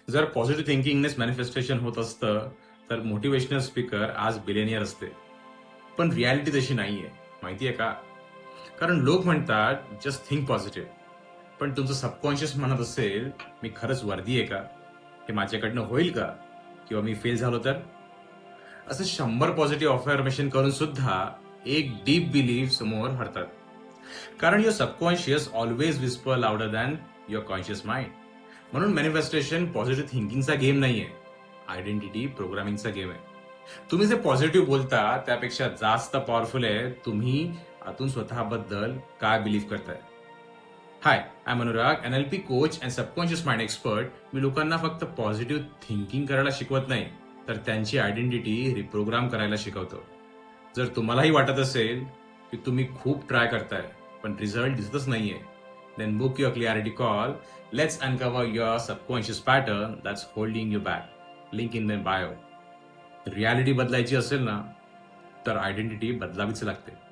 जर positive थिंकिंगनेच manifestation होत असतं, तर मोटिवेशनल स्पीकर आज बिलियनियर असते. पण रियालिटी तशी नाहीये. माहितीये का? कारण लोक म्हणतात, "जस्ट थिंक पॉझिटिव्ह." पण तुमचं सबकॉन्शियस म्हणत असेल, "मी खरंच वर्दी आहे का? हे माझ्याकडनं होईल का? किंवा मी फेल झालो तर?" असं 100 पॉझिटिव्ह अफर्मेशन करून सुद्धा एक डीप बिलीफ समोर हरतात. कारण your subconscious always whisper louder than your conscious mind. म्हणून मॅनिफेस्टेशन पॉझिटिव्ह थिंकिंगचा गेम नाहीये. आयडेंटिटी प्रोग्रामिंगचा गेम आहे. तुम्ही जे पॉझिटिव्ह बोलता त्यापेक्षा जास्त पॉवरफुल आहे तुम्ही आतून स्वतःबद्दल काय बिलीव्ह करताय. Hi, I am Anurag, NLP coach and subconscious mind expert. मी लोकांना फक्त पॉझिटिव्ह थिंकिंग करायला शिकवत नाही, तर त्यांची आयडेंटिटी रिप्रोग्राम करायला शिकवतो. जर तुम्हालाही वाटत असेल की तुम्ही खूप ट्राय करताय, पण रिझल्ट दिसतच नाहीये, then book your clarity call. Let's uncover your subconscious pattern that's holding you back. Link in my bio. Reality बदलायची असेल ना, तर आयडेंटिटी बदलावीच लागते.